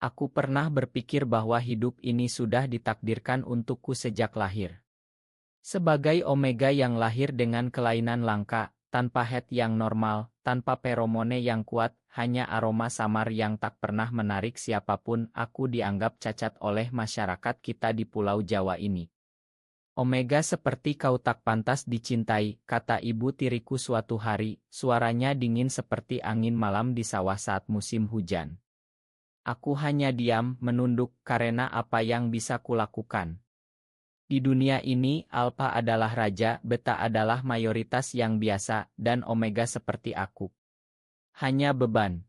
Aku pernah berpikir bahwa hidup ini sudah ditakdirkan untukku sejak lahir. Sebagai omega yang lahir dengan kelainan langka, tanpa head yang normal, tanpa feromone yang kuat, hanya aroma samar yang tak pernah menarik siapapun, aku dianggap cacat oleh masyarakat kita di Pulau Jawa ini. Omega seperti kau tak pantas dicintai, kata ibu tiriku suatu hari, suaranya dingin seperti angin malam di sawah saat musim hujan. Aku hanya diam, menunduk, karena apa yang bisa kulakukan. Di dunia ini, alpha adalah raja, beta adalah mayoritas yang biasa, dan omega seperti aku. Hanya beban.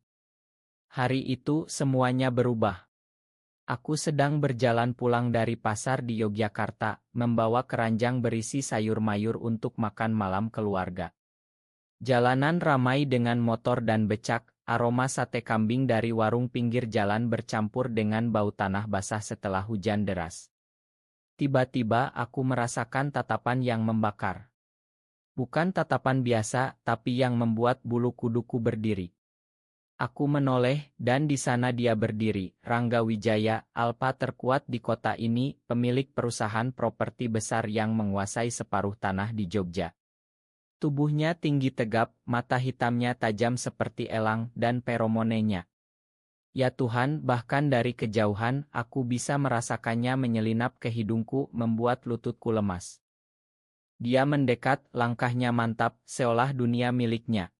Hari itu, semuanya berubah. Aku sedang berjalan pulang dari pasar di Yogyakarta, membawa keranjang berisi sayur mayur untuk makan malam keluarga. Jalanan ramai dengan motor dan becak, aroma sate kambing dari warung pinggir jalan bercampur dengan bau tanah basah setelah hujan deras. Tiba-tiba aku merasakan tatapan yang membakar. Bukan tatapan biasa, tapi yang membuat bulu kuduku berdiri. Aku menoleh, dan di sana dia berdiri, Rangga Wijaya, alpha terkuat di kota ini, pemilik perusahaan properti besar yang menguasai separuh tanah di Jogja. Tubuhnya tinggi tegap, mata hitamnya tajam seperti elang, dan feromonenya. Ya Tuhan, bahkan dari kejauhan, aku bisa merasakannya menyelinap ke hidungku, membuat lututku lemas. Dia mendekat, langkahnya mantap, seolah dunia miliknya.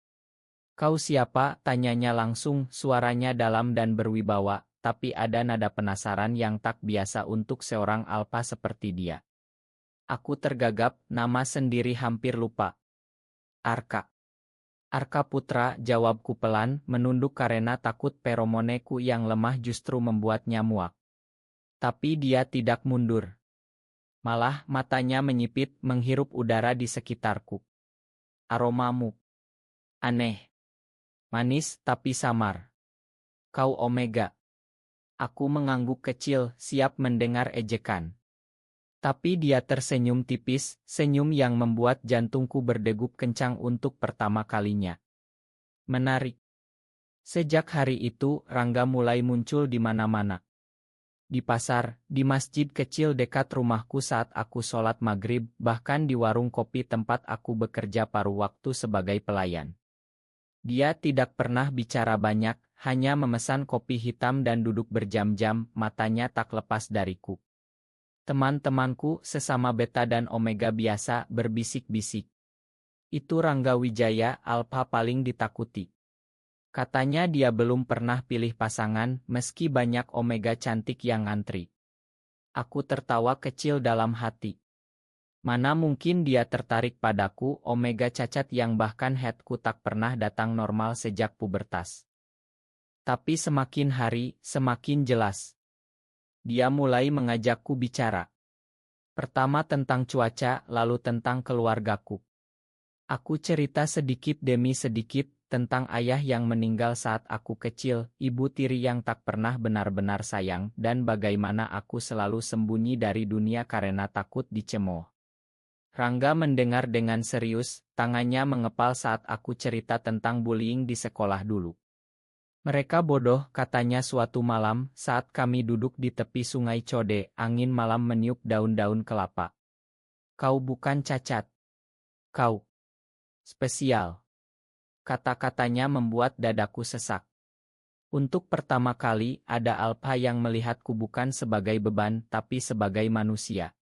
Kau siapa? Tanyanya langsung, suaranya dalam dan berwibawa, tapi ada nada penasaran yang tak biasa untuk seorang alpha seperti dia. Aku tergagap, nama sendiri hampir lupa. Arka. Arka Putra, jawabku pelan, menunduk karena takut feromoneku yang lemah justru membuatnya muak. Tapi dia tidak mundur. Malah matanya menyipit, menghirup udara di sekitarku. Aromamu aneh, manis tapi samar. Kau omega. Aku mengangguk kecil, siap mendengar ejekan. Tapi dia tersenyum tipis, senyum yang membuat jantungku berdegup kencang untuk pertama kalinya. Menarik. Sejak hari itu, Rangga mulai muncul di mana-mana. Di pasar, di masjid kecil dekat rumahku saat aku sholat maghrib, bahkan di warung kopi tempat aku bekerja paruh waktu sebagai pelayan. Dia tidak pernah bicara banyak, hanya memesan kopi hitam dan duduk berjam-jam, matanya tak lepas dariku. Teman-temanku sesama beta dan omega biasa berbisik-bisik. Itu Rangga Wijaya, alpha paling ditakuti. Katanya dia belum pernah pilih pasangan, meski banyak omega cantik yang ngantri. Aku tertawa kecil dalam hati. Mana mungkin dia tertarik padaku, omega cacat yang bahkan headku tak pernah datang normal sejak pubertas. Tapi semakin hari, semakin jelas. Dia mulai mengajakku bicara. Pertama tentang cuaca, lalu tentang keluargaku. Aku cerita sedikit demi sedikit, tentang ayah yang meninggal saat aku kecil, ibu tiri yang tak pernah benar-benar sayang, dan bagaimana aku selalu sembunyi dari dunia karena takut dicemooh. Rangga mendengar dengan serius, tangannya mengepal saat aku cerita tentang bullying di sekolah dulu. Mereka bodoh, katanya suatu malam, saat kami duduk di tepi sungai Code, angin malam meniup daun-daun kelapa. Kau bukan cacat. Kau spesial. Kata-katanya membuat dadaku sesak. Untuk pertama kali, ada alpha yang melihatku bukan sebagai beban, tapi sebagai manusia.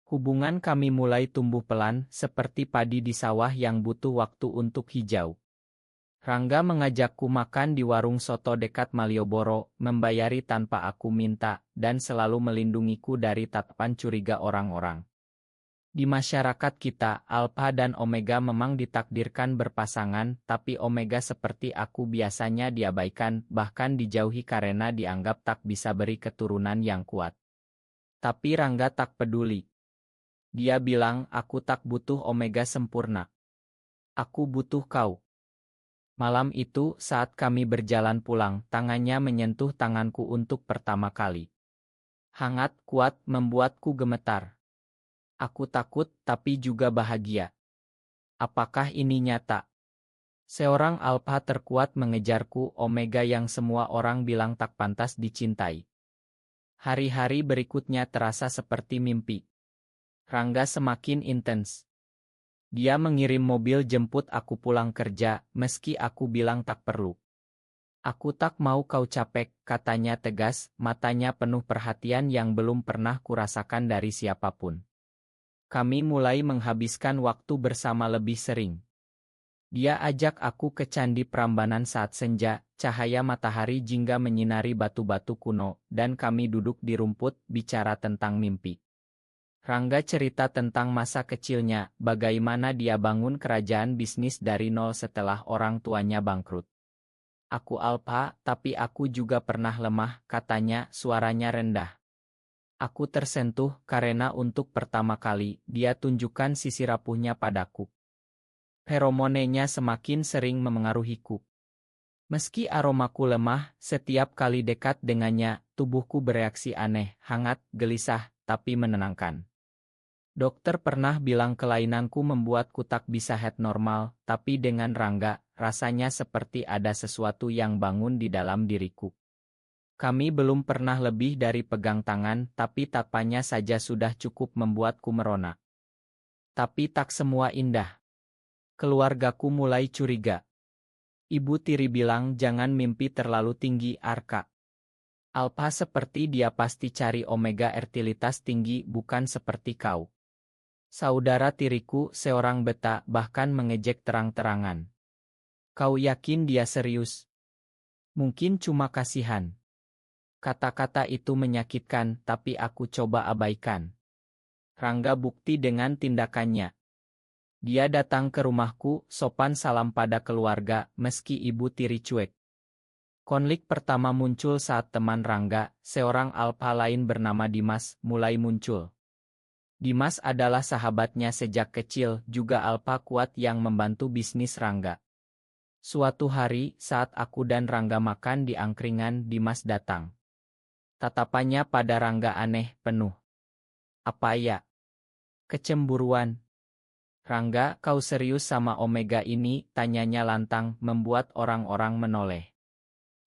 Hubungan kami mulai tumbuh pelan, seperti padi di sawah yang butuh waktu untuk hijau. Rangga mengajakku makan di warung soto dekat Malioboro, membayari tanpa aku minta, dan selalu melindungiku dari tatapan curiga orang-orang. Di masyarakat kita, alpha dan omega memang ditakdirkan berpasangan, tapi omega seperti aku biasanya diabaikan, bahkan dijauhi karena dianggap tak bisa beri keturunan yang kuat. Tapi Rangga tak peduli. Dia bilang, aku tak butuh omega sempurna. Aku butuh kau. Malam itu, saat kami berjalan pulang, tangannya menyentuh tanganku untuk pertama kali. Hangat, kuat, membuatku gemetar. Aku takut, tapi juga bahagia. Apakah ini nyata? Seorang alpha terkuat mengejarku, Omega yang semua orang bilang tak pantas dicintai. Hari-hari berikutnya terasa seperti mimpi. Rangga semakin intens. Dia mengirim mobil jemput aku pulang kerja, meski aku bilang tak perlu. Aku tak mau kau capek, katanya tegas, matanya penuh perhatian yang belum pernah kurasakan dari siapapun. Kami mulai menghabiskan waktu bersama lebih sering. Dia ajak aku ke Candi Prambanan saat senja, cahaya matahari jingga menyinari batu-batu kuno, dan kami duduk di rumput, bicara tentang mimpi. Rangga cerita tentang masa kecilnya, bagaimana dia bangun kerajaan bisnis dari nol setelah orang tuanya bangkrut. Aku alpha, tapi aku juga pernah lemah, katanya, suaranya rendah. Aku tersentuh karena untuk pertama kali, dia tunjukkan sisi rapuhnya padaku. Feromonenya semakin sering memengaruhiku. Meski aromaku lemah, setiap kali dekat dengannya, tubuhku bereaksi aneh, hangat, gelisah, tapi menenangkan. Dokter pernah bilang kelainanku membuatku tak bisa head normal, tapi dengan Rangga, rasanya seperti ada sesuatu yang bangun di dalam diriku. Kami belum pernah lebih dari pegang tangan, tapi tapanya saja sudah cukup membuatku merona. Tapi tak semua indah. Keluargaku mulai curiga. Ibu tiri bilang jangan mimpi terlalu tinggi, Arka. Alpha seperti dia pasti cari omega ertilitas tinggi, bukan seperti kau. Saudara tiriku, seorang beta, bahkan mengejek terang-terangan. Kau yakin dia serius? Mungkin cuma kasihan. Kata-kata itu menyakitkan, tapi aku coba abaikan. Rangga bukti dengan tindakannya. Dia datang ke rumahku, sopan salam pada keluarga, meski ibu tiri cuek. Konflik pertama muncul saat teman Rangga, seorang alpha lain bernama Dimas, mulai muncul. Dimas adalah sahabatnya sejak kecil, juga alpha kuat yang membantu bisnis Rangga. Suatu hari, saat aku dan Rangga makan di angkringan, Dimas datang. Tatapannya pada Rangga aneh, penuh. Apa ya? Kecemburuan. Rangga, kau serius sama Omega ini? Tanyanya lantang, membuat orang-orang menoleh.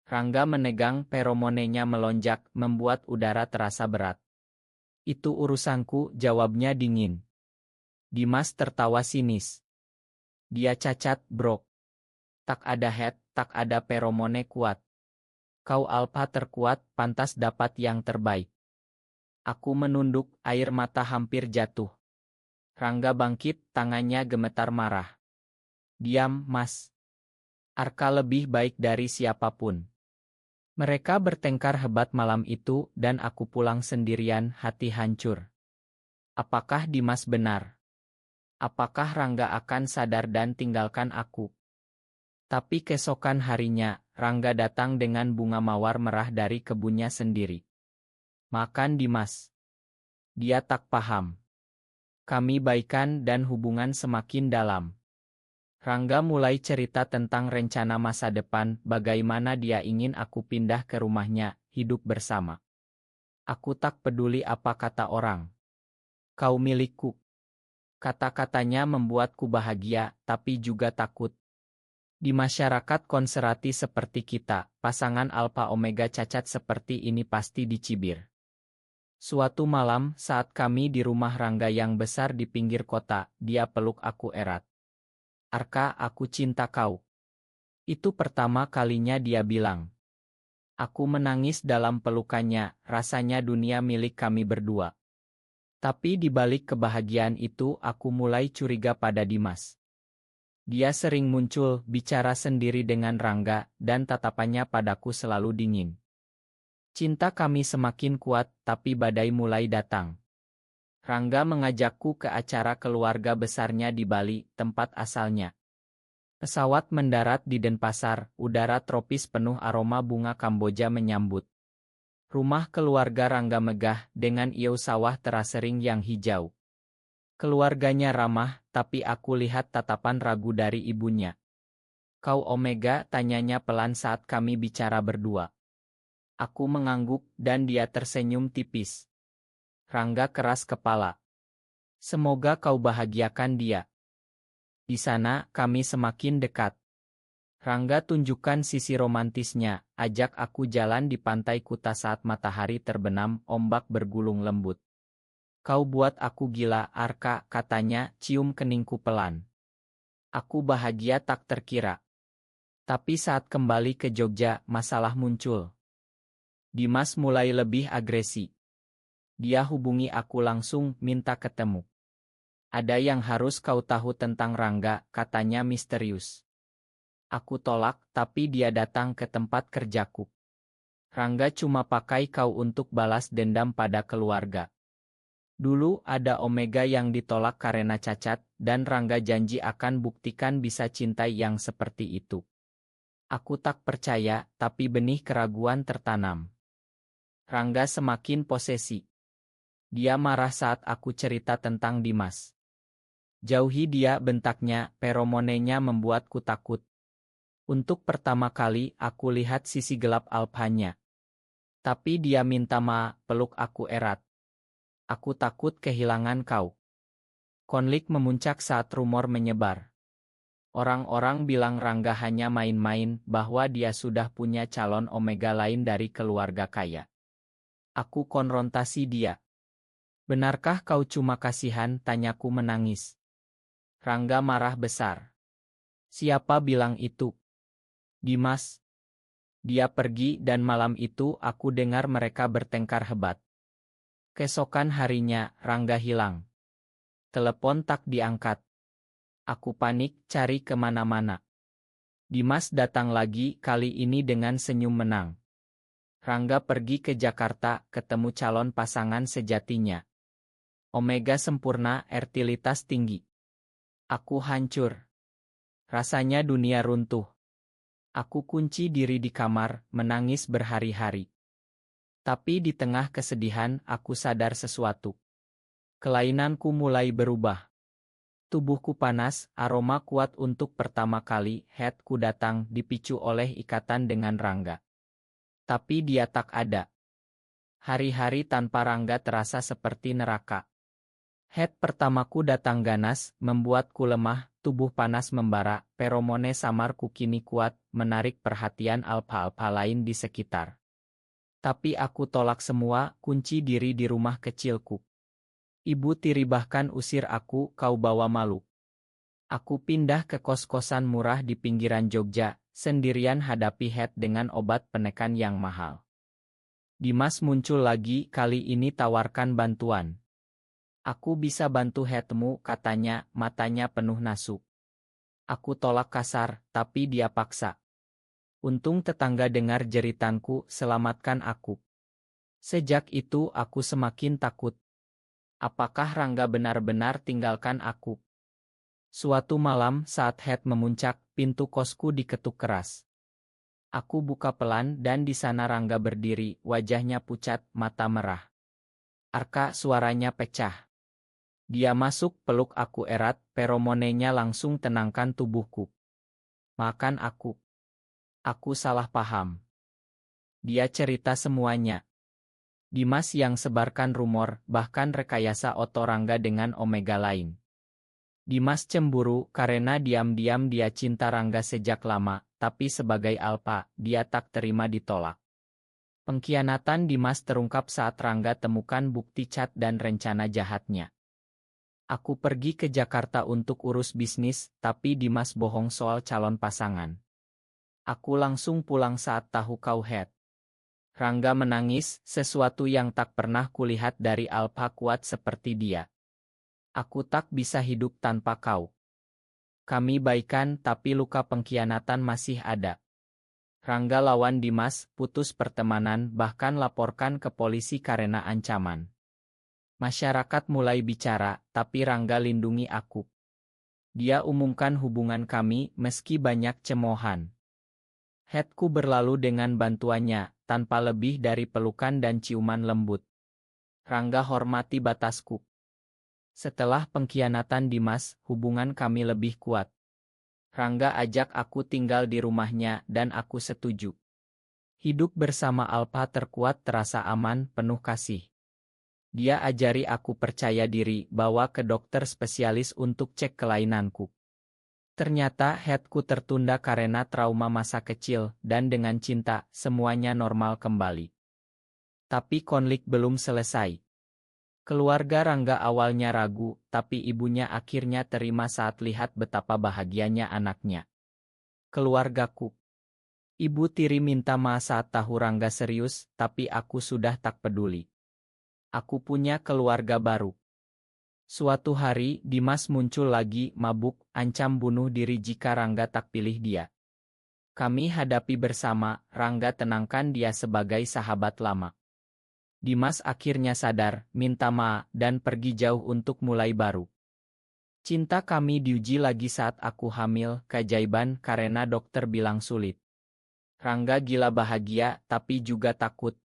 Rangga menegang, feromonenya melonjak, membuat udara terasa berat. Itu urusanku, jawabnya dingin. Dimas tertawa sinis. Dia cacat, bro. Tak ada head, tak ada feromone kuat. Kau alpha terkuat, pantas dapat yang terbaik. Aku menunduk, air mata hampir jatuh. Rangga bangkit, tangannya gemetar marah. Diam, Mas. Arka lebih baik dari siapapun. Mereka bertengkar hebat malam itu, dan aku pulang sendirian, hati hancur. Apakah Dimas benar? Apakah Rangga akan sadar dan tinggalkan aku? Tapi keesokan harinya, Rangga datang dengan bunga mawar merah dari kebunnya sendiri. Makan Dimas. Dia tak paham. Kami baikan dan hubungan semakin dalam. Rangga mulai cerita tentang rencana masa depan, bagaimana dia ingin aku pindah ke rumahnya, hidup bersama. Aku tak peduli apa kata orang. Kau milikku. Kata-katanya membuatku bahagia, tapi juga takut. Di masyarakat konservatif seperti kita, pasangan Alpha Omega cacat seperti ini pasti dicibir. Suatu malam, saat kami di rumah Rangga yang besar di pinggir kota, dia peluk aku erat. Arka, aku cinta kau. Itu pertama kalinya dia bilang. Aku menangis dalam pelukannya, rasanya dunia milik kami berdua. Tapi di balik kebahagiaan itu aku mulai curiga pada Dimas. Dia sering muncul, bicara sendiri dengan Rangga, dan tatapannya padaku selalu dingin. Cinta kami semakin kuat, tapi badai mulai datang. Rangga mengajakku ke acara keluarga besarnya di Bali, tempat asalnya. Pesawat mendarat di Denpasar, udara tropis penuh aroma bunga Kamboja menyambut. Rumah keluarga Rangga megah, dengan iau sawah terasering yang hijau. Keluarganya ramah, tapi aku lihat tatapan ragu dari ibunya. Kau Omega, tanyanya pelan saat kami bicara berdua. Aku mengangguk, dan dia tersenyum tipis. Rangga keras kepala. Semoga kau bahagiakan dia. Di sana, kami semakin dekat. Rangga tunjukkan sisi romantisnya, ajak aku jalan di pantai Kuta saat matahari terbenam, ombak bergulung lembut. Kau buat aku gila, Arka, katanya, cium keningku pelan. Aku bahagia tak terkira. Tapi saat kembali ke Jogja, masalah muncul. Dimas mulai lebih agresi. Dia hubungi aku langsung, minta ketemu. Ada yang harus kau tahu tentang Rangga, katanya misterius. Aku tolak, tapi dia datang ke tempat kerjaku. Rangga cuma pakai kau untuk balas dendam pada keluarga. Dulu ada Omega yang ditolak karena cacat, dan Rangga janji akan buktikan bisa cintai yang seperti itu. Aku tak percaya, tapi benih keraguan tertanam. Rangga semakin posesi. Dia marah saat aku cerita tentang Dimas. Jauhi dia, bentaknya, feromonenya membuatku takut. Untuk pertama kali aku lihat sisi gelap Alphanya. Tapi dia minta peluk aku erat. Aku takut kehilangan kau. Konflik memuncak saat rumor menyebar. Orang-orang bilang Rangga hanya main-main, bahwa dia sudah punya calon Omega lain dari keluarga kaya. Aku konfrontasi dia. Benarkah kau cuma kasihan? Tanyaku menangis. Rangga marah besar. Siapa bilang itu? Dimas. Dia pergi dan malam itu aku dengar mereka bertengkar hebat. Keesokan harinya, Rangga hilang. Telepon tak diangkat. Aku panik, cari kemana-mana. Dimas datang lagi, kali ini dengan senyum menang. Rangga pergi ke Jakarta, ketemu calon pasangan sejatinya. Omega sempurna, fertilitas tinggi. Aku hancur. Rasanya dunia runtuh. Aku kunci diri di kamar, menangis berhari-hari. Tapi di tengah kesedihan, aku sadar sesuatu. Kelainanku mulai berubah. Tubuhku panas, aroma kuat untuk pertama kali, headku datang, dipicu oleh ikatan dengan Rangga. Tapi dia tak ada. Hari-hari tanpa Rangga terasa seperti neraka. Head pertamaku datang ganas, membuatku lemah, tubuh panas membara, feromone samarku kini kuat, menarik perhatian alpha-alpha lain di sekitar. Tapi aku tolak semua, kunci diri di rumah kecilku. Ibu tiri bahkan usir aku, kau bawa malu. Aku pindah ke kos-kosan murah di pinggiran Jogja, sendirian hadapi head dengan obat penekan yang mahal. Dimas muncul lagi, kali ini tawarkan bantuan. Aku bisa bantu headmu, katanya, matanya penuh nasu. Aku tolak kasar, tapi dia paksa. Untung tetangga dengar jeritanku, selamatkan aku. Sejak itu aku semakin takut. Apakah Rangga benar-benar tinggalkan aku? Suatu malam saat head memuncak, pintu kosku diketuk keras. Aku buka pelan dan di sana Rangga berdiri, wajahnya pucat, mata merah. Arka, suaranya pecah. Dia masuk, peluk aku erat, feromonenya langsung tenangkan tubuhku. Makan aku. Aku salah paham. Dia cerita semuanya. Dimas yang sebarkan rumor, bahkan rekayasa Otto Rangga dengan Omega lain. Dimas cemburu karena diam-diam dia cinta Rangga sejak lama, tapi sebagai alpha, dia tak terima ditolak. Pengkhianatan Dimas terungkap saat Rangga temukan bukti cat dan rencana jahatnya. Aku pergi ke Jakarta untuk urus bisnis, tapi Dimas bohong soal calon pasangan. Aku langsung pulang saat tahu kau head. Rangga menangis, sesuatu yang tak pernah kulihat dari alpha kuat seperti dia. Aku tak bisa hidup tanpa kau. Kami baikan, tapi luka pengkhianatan masih ada. Rangga lawan Dimas, putus pertemanan, bahkan laporkan ke polisi karena ancaman. Masyarakat mulai bicara, tapi Rangga lindungi aku. Dia umumkan hubungan kami, meski banyak cemoohan. Headku berlalu dengan bantuannya, tanpa lebih dari pelukan dan ciuman lembut. Rangga hormati batasku. Setelah pengkhianatan Dimas, hubungan kami lebih kuat. Rangga ajak aku tinggal di rumahnya dan aku setuju. Hidup bersama alpha terkuat terasa aman, penuh kasih. Dia ajari aku percaya diri, bawa ke dokter spesialis untuk cek kelainanku. Ternyata headku tertunda karena trauma masa kecil, dan dengan cinta, semuanya normal kembali. Tapi konflik belum selesai. Keluarga Rangga awalnya ragu, tapi ibunya akhirnya terima saat lihat betapa bahagianya anaknya. Keluargaku. Ibu tiri minta maaf saat tahu Rangga serius, tapi aku sudah tak peduli. Aku punya keluarga baru. Suatu hari, Dimas muncul lagi, mabuk, ancam bunuh diri jika Rangga tak pilih dia. Kami hadapi bersama, Rangga tenangkan dia sebagai sahabat lama. Dimas akhirnya sadar, minta maaf, dan pergi jauh untuk mulai baru. Cinta kami diuji lagi saat aku hamil, keajaiban karena dokter bilang sulit. Rangga gila bahagia, tapi juga takut.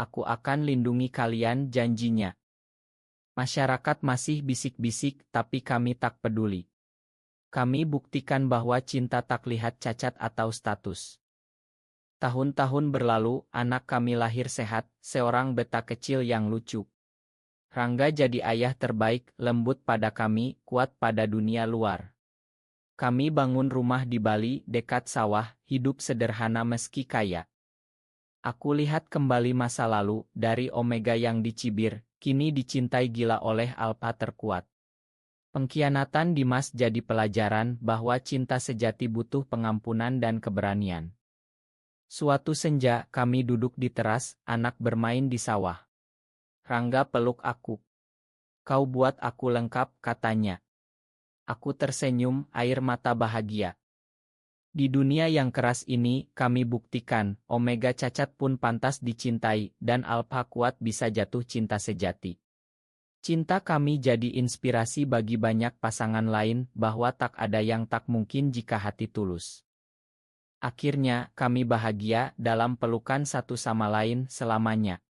Aku akan lindungi kalian, janjinya. Masyarakat masih bisik-bisik, tapi kami tak peduli. Kami buktikan bahwa cinta tak lihat cacat atau status. Tahun-tahun berlalu, anak kami lahir sehat, seorang beta kecil yang lucu. Rangga jadi ayah terbaik, lembut pada kami, kuat pada dunia luar. Kami bangun rumah di Bali, dekat sawah, hidup sederhana meski kaya. Aku lihat kembali masa lalu, dari Omega yang dicibir, kini dicintai gila oleh Alpha terkuat. Pengkhianatan Dimas jadi pelajaran bahwa cinta sejati butuh pengampunan dan keberanian. Suatu senja, kami duduk di teras, anak bermain di sawah. Rangga peluk aku. Kau buat aku lengkap, katanya. Aku tersenyum, air mata bahagia. Di dunia yang keras ini, kami buktikan, Omega cacat pun pantas dicintai, dan Alpha kuat bisa jatuh cinta sejati. Cinta kami jadi inspirasi bagi banyak pasangan lain, bahwa tak ada yang tak mungkin jika hati tulus. Akhirnya, kami bahagia dalam pelukan satu sama lain selamanya.